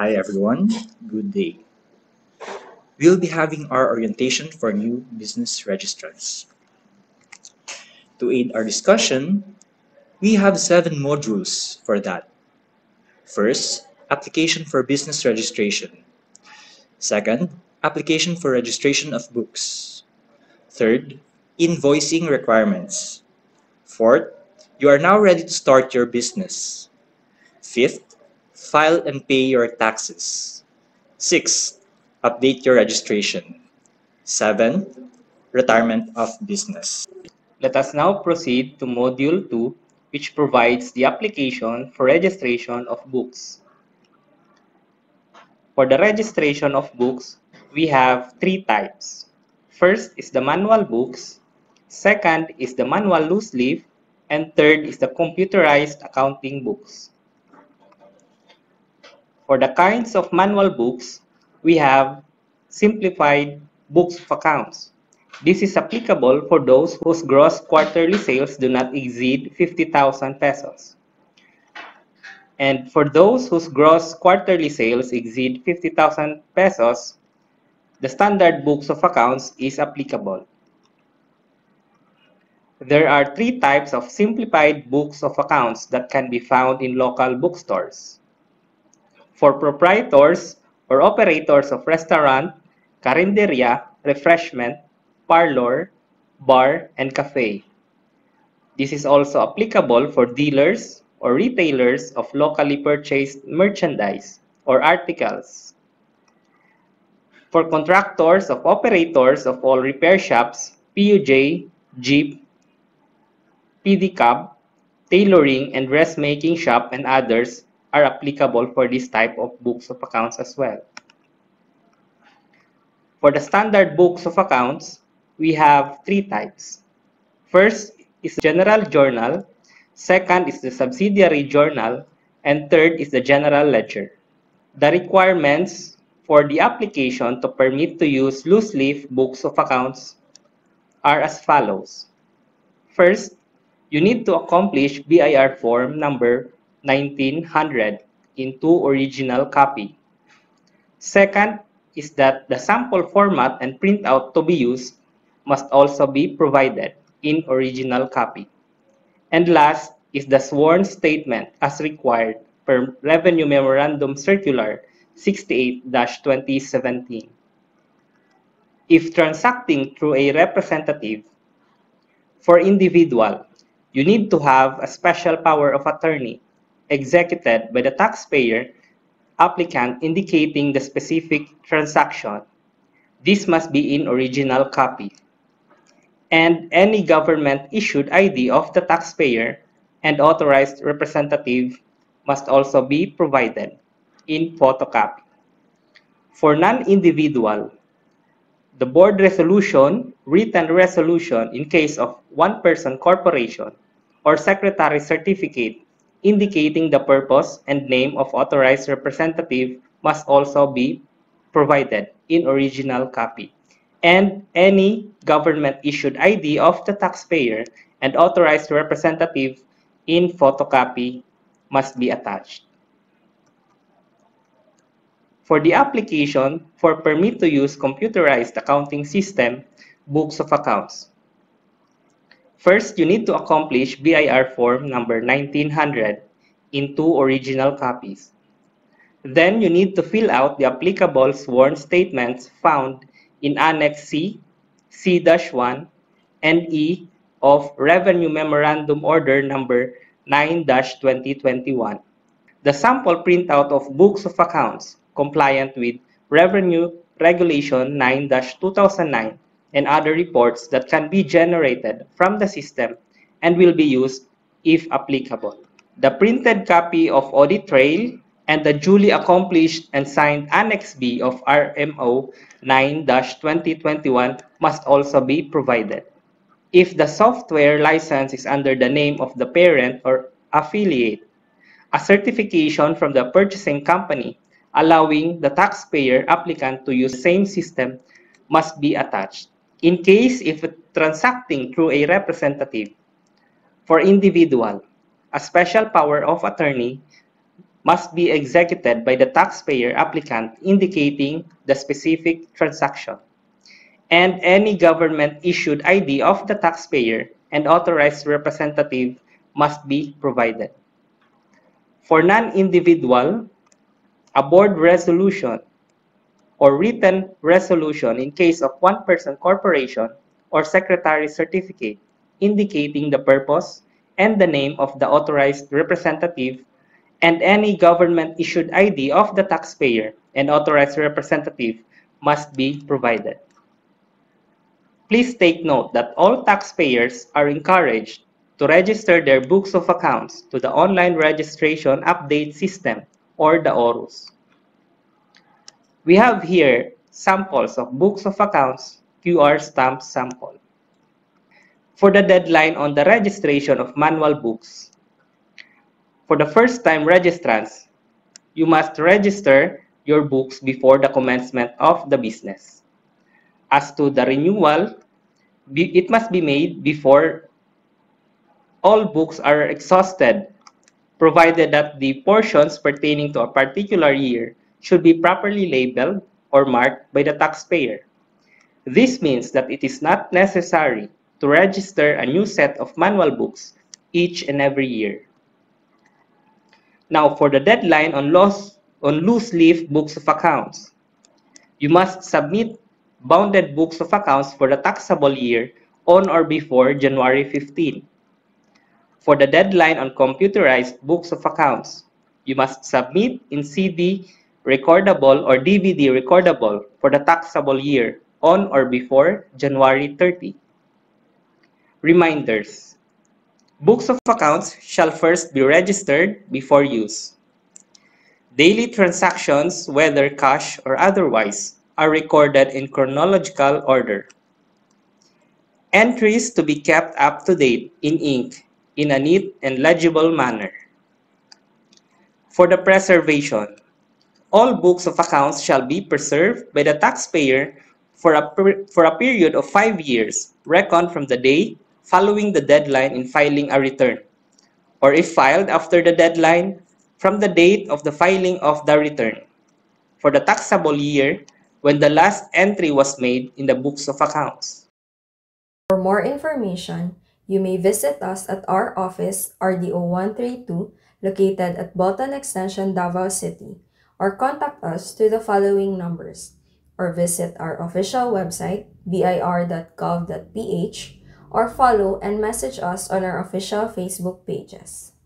Hi everyone, good day. We'll be having our orientation for new business registrants. To aid our discussion, we have 7 modules for that. First, application for business registration. Second, application for registration of books. Third, invoicing requirements. Fourth, you are now ready to start your business. Fifth, file and pay your taxes. Sixth, update your registration. 7. Retirement of business. Let us now proceed to Module 2, which provides the application for registration of books. For the registration of books, we have 3 types. First is the manual books, second is the manual loose leaf, and third is the computerized accounting books. For the kinds of manual books, we have simplified books of accounts. This is applicable for those whose gross quarterly sales do not exceed 50,000 pesos. And for those whose gross quarterly sales exceed 50,000 pesos, the standard books of accounts is applicable. There are 3 types of simplified books of accounts that can be found in local bookstores. For proprietors or operators of restaurant, carinderia, refreshment, parlor, bar, and cafe. This is also applicable for dealers or retailers of locally purchased merchandise or articles. For contractors of operators of all repair shops, PUJ, Jeep, PDCAB, tailoring and dressmaking shop, and others are applicable for this type of books of accounts as well. For the standard books of accounts, we have 3 types. First is the general journal, second is the subsidiary journal, and third is the general ledger. The requirements for the application to permit to use loose leaf books of accounts are as follows. First, you need to accomplish BIR form number 1900 in 2 original copy. Second is that the sample format and printout to be used must also be provided in original copy. And last is the sworn statement as required per Revenue Memorandum Circular 68-2017. If transacting through a representative, for individual, you need to have a special power of attorney executed by the taxpayer applicant indicating the specific transaction. This must be in original copy. And any government-issued ID of the taxpayer and authorized representative must also be provided in photocopy. For non-individual, the board resolution, written resolution in case of one-person corporation, or secretary certificate indicating the purpose and name of authorized representative must also be provided in original copy. And any government-issued ID of the taxpayer and authorized representative in photocopy must be attached. For the application for permit to use computerized accounting system, books of accounts. First, you need to accomplish BIR form number 1900 in 2 original copies. Then you need to fill out the applicable sworn statements found in Annex C, C-1, and E of Revenue Memorandum Order number 9-2021. The sample printout of books of accounts compliant with Revenue Regulation 9-2009 and other reports that can be generated from the system and will be used if applicable. The printed copy of audit trail and the duly accomplished and signed Annex B of RMO 9-2021 must also be provided. If the software license is under the name of the parent or affiliate, a certification from the purchasing company allowing the taxpayer applicant to use the same system must be attached. In case if transacting through a representative, for individual, a special power of attorney must be executed by the taxpayer applicant indicating the specific transaction, and any government-issued ID of the taxpayer and authorized representative must be provided. For non-individual, a board resolution or written resolution in case of one-person corporation or secretary certificate indicating the purpose and the name of the authorized representative and any government-issued ID of the taxpayer and authorized representative must be provided. Please take note that all taxpayers are encouraged to register their books of accounts to the Online Registration Update System or the ORUS. We have here samples of books of accounts QR stamp sample. For the deadline on the registration of manual books, for the first-time registrants, you must register your books before the commencement of the business. As to the renewal, it must be made before all books are exhausted, provided that the portions pertaining to a particular year should be properly labeled or marked by the taxpayer. This means that it is not necessary to register a new set of manual books each and every year. Now, for the deadline on loose leaf books of accounts, you must submit bounded books of accounts for the taxable year on or before January 15. For the deadline on computerized books of accounts, you must submit in CD recordable or DVD recordable for the taxable year on or before January 30. Reminders. Books of accounts shall first be registered before use. Daily transactions, whether cash or otherwise, are recorded in chronological order. Entries to be kept up to date in ink in a neat and legible manner. For the preservation, all books of accounts shall be preserved by the taxpayer for a period of 5 years, reckoned from the day following the deadline in filing a return, or if filed after the deadline, from the date of the filing of the return, for the taxable year when the last entry was made in the books of accounts. For more information, you may visit us at our office, RDO 132, located at Bolton Extension, Davao City, or contact us to the following numbers, or visit our official website, bir.gov.ph, or follow and message us on our official Facebook pages.